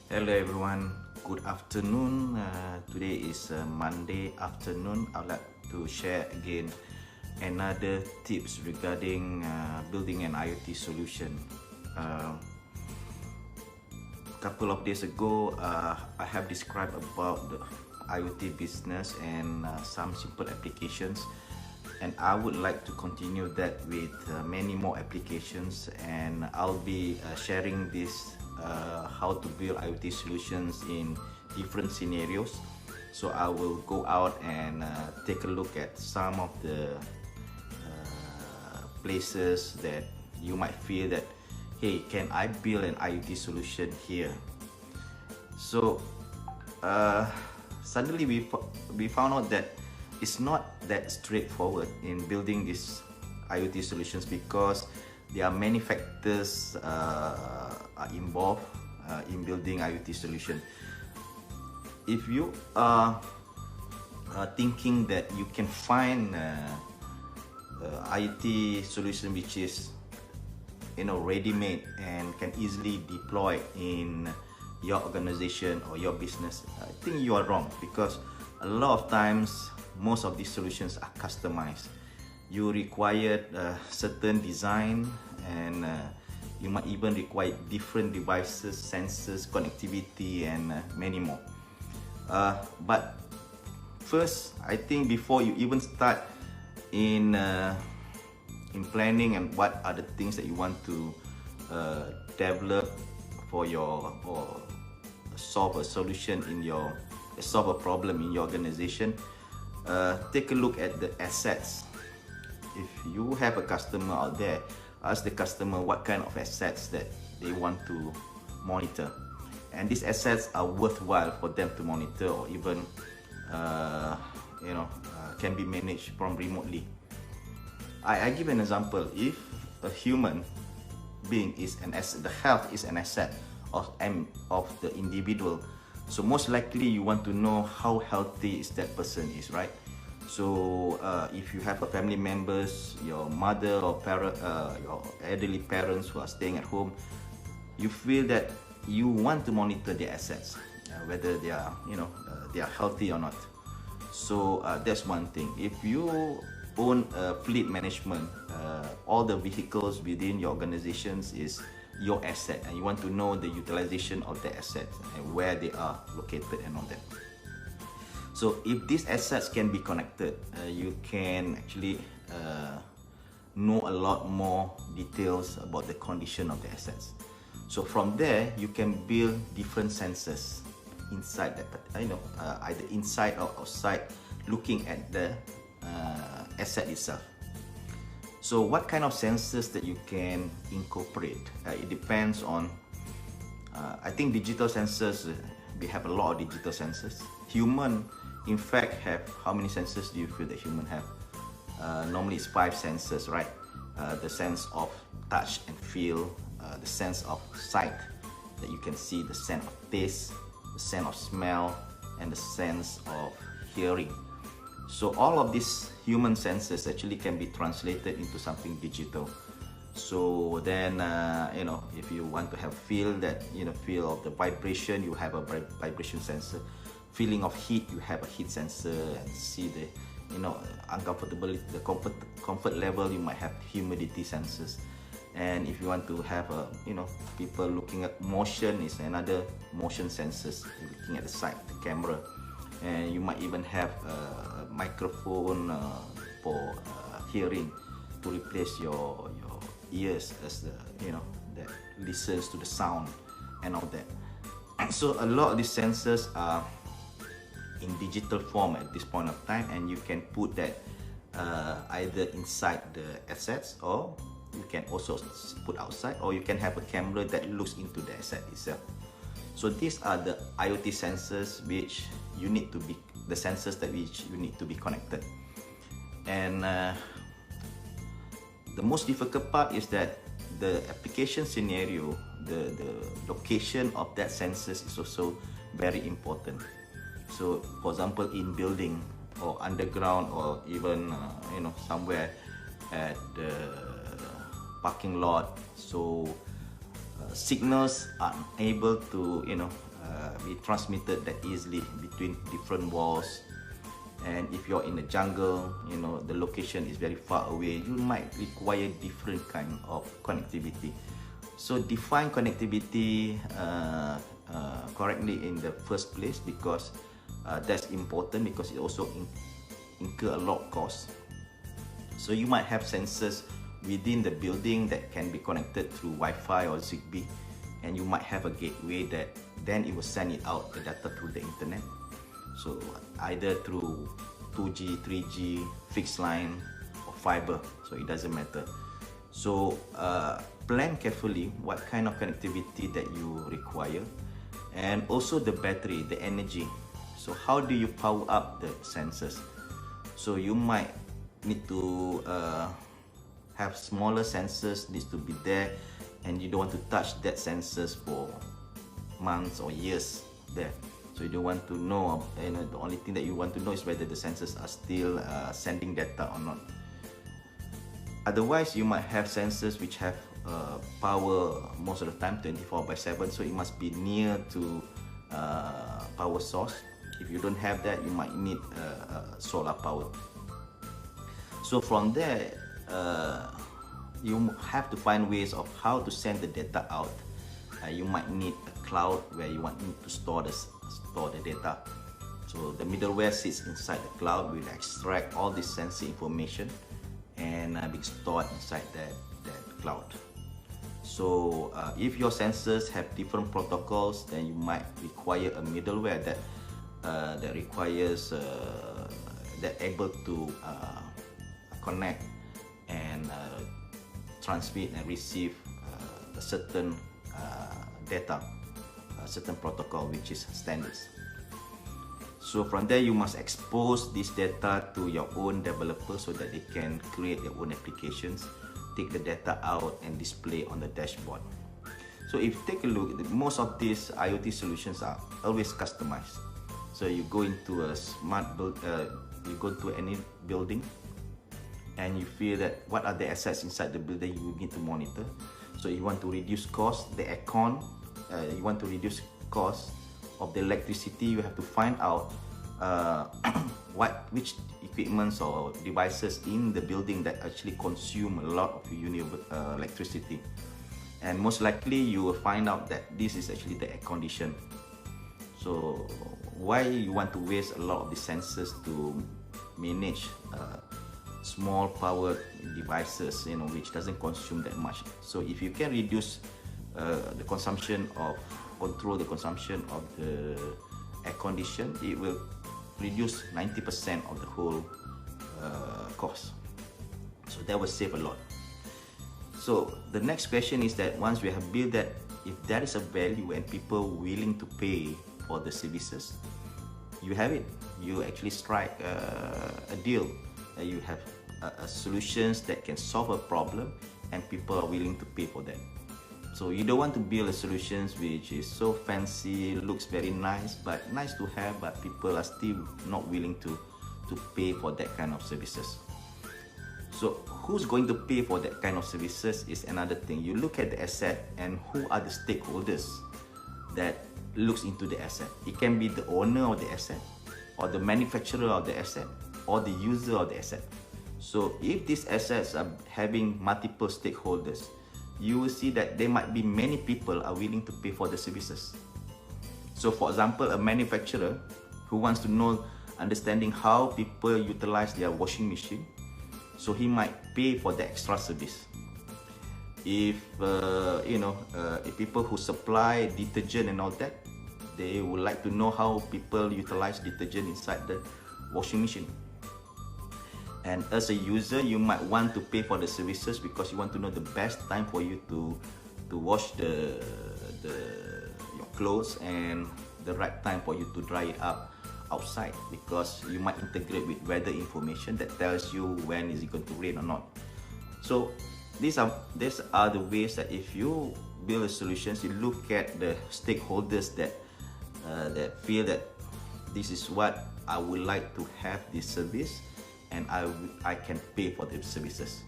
Hello everyone, good afternoon. Today is Monday afternoon. I'd like to share again another tips regarding building an IoT solution. A couple of days ago, I have described about the IoT business and some simple applications, and I would like to continue that with many more applications, and I'll be sharing this how to build IoT solutions in different scenarios. So I will go out and take a look at some of the places that you might feel that, hey, can I build an IoT solution here? So suddenly we found out that it's not that straightforward in building these IoT solutions, because there are many factors are involved in building IoT solution. If you are thinking that you can find IoT solution which is ready-made and can easily deploy in your organization or your business, I think you are wrong, because a lot of times most of these solutions are customized. You require certain design, and you might even require different devices, sensors, connectivity, and many more. But first, I think before you even start in planning and what are the things that you want to develop for your, or solve a solution in your, solve a problem in your organization, take a look at the assets. If you have a customer out there, ask the customer what kind of assets that they want to monitor, and these assets are worthwhile for them to monitor, or even can be managed from remotely. I give an example. If a human being is an asset, the health is an asset of the individual, so most likely you want to know how healthy is that person is, right? So if you have a family members, your mother or parent, your elderly parents who are staying at home, you feel that you want to monitor their assets, whether they are they are healthy or not. So that's one thing. If you own a fleet management, all the vehicles within your organizations is your asset, and you want to know the utilization of the assets and where they are located and all that. So if these assets can be connected, you can actually know a lot more details about the condition of the assets. So from there, you can build different sensors inside that, either inside or outside, looking at the asset itself. So what kind of sensors that you can incorporate? It depends on, I think digital sensors, we have a lot of digital sensors. Human, in fact, have, how many sensors do you feel that human have? Normally it's 5 sensors, right? The sense of touch and feel, the sense of sight, that you can see, the sense of taste, the sense of smell, and the sense of hearing. So all of these human senses actually can be translated into something digital. So then, if you want to have feel that, feel of the vibration, you have a vibration sensor. Feeling of heat, you have a heat sensor, and see the, uncomfortability, the comfort level, you might have humidity sensors. And if you want to have a, people looking at motion, is another motion sensors. You're looking at the side, the camera, and you might even have a microphone for hearing, to replace your ears as the, that listens to the sound and all that. So a lot of these sensors are in digital form at this point of time, and you can put that either inside the assets, or you can also put outside, or you can have a camera that looks into the asset itself. So these are the IoT sensors which you need to be, the sensors that which you need to be connected. And the most difficult part is that the application scenario, the location of that sensors is also very important. So for example, in building or underground, or even somewhere at the parking lot, so signals are able to be transmitted that easily between different walls. And if you're in the jungle, you know, the location is very far away, you might require different kind of connectivity. So define connectivity correctly in the first place, because that's important, because it also incur a lot of cost. So you might have sensors within the building that can be connected through Wi-Fi or Zigbee, and you might have a gateway that then it will send it out the data through the internet. So either through 2G, 3G, fixed line or fiber, so it doesn't matter. So plan carefully what kind of connectivity that you require, and also the battery, the energy. So how do you power up the sensors? So you might need to have smaller sensors, needs to be there, and you don't want to touch that sensors for months or years there. So you don't want to know, the only thing that you want to know is whether the sensors are still sending data or not. Otherwise, you might have sensors which have power most of the time, 24/7, so it must be near to power source. If you don't have that, you might need solar power. So from there, you have to find ways of how to send the data out. You might need a cloud where you want to store the data. So the middleware sits inside the cloud, will extract all this sensor information and be stored inside that cloud. So if your sensors have different protocols, then you might require a middleware that requires that able to connect and transmit and receive a certain data, a certain protocol which is standards. So from there, you must expose this data to your own developer so that they can create their own applications, take the data out and display on the dashboard. So if you take a look, most of these IoT solutions are always customized. So you go into a you go to any building and you feel that what are the assets inside the building you need to monitor. So you want to reduce cost, the aircon, you want to reduce cost of the electricity, you have to find out which equipments or devices in the building that actually consume a lot of electricity. And most likely you will find out that this is actually the air condition. So why you want to waste a lot of the sensors to manage small power devices, which doesn't consume that much. So if you can reduce the consumption of, control the consumption of the air condition, it will reduce 90% of the whole cost. So that will save a lot. So the next question is that once we have built that, if there is a value and people willing to pay for the services, you have it. You actually strike a deal. You have solutions that can solve a problem and people are willing to pay for that. So you don't want to build a solutions which is so fancy, looks very nice, but nice to have, but people are still not willing to pay for that kind of services. So who's going to pay for that kind of services is another thing. You look at the asset and who are the stakeholders that looks into the asset. It can be the owner of the asset, or the manufacturer of the asset, or the user of the asset. So if these assets are having multiple stakeholders, you will see that there might be many people are willing to pay for the services. So for example, a manufacturer who wants to know, understanding how people utilize their washing machine, so he might pay for the extra service. If if people who supply detergent and all that, they would like to know how people utilize detergent inside the washing machine. And as a user, you might want to pay for the services because you want to know the best time for you to wash your clothes and the right time for you to dry it up outside, because you might integrate with weather information that tells you when is it going to rain or not. So these are the ways that if you build a solutions, you look at the stakeholders that feel that this is what I would like to have this service, and I can pay for the services.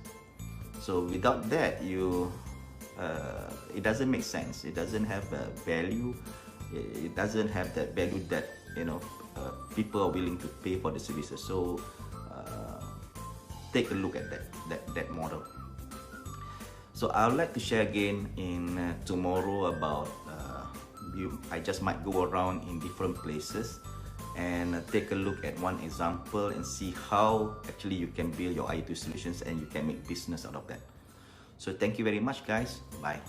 So without that, it doesn't make sense. It doesn't have a value it doesn't have that value that people are willing to pay for the services. So take a look at that model. So I would like to share again in tomorrow about I just might go around in different places and take a look at one example and see how actually you can build your IoT solutions and you can make business out of that. So thank you very much, guys. Bye.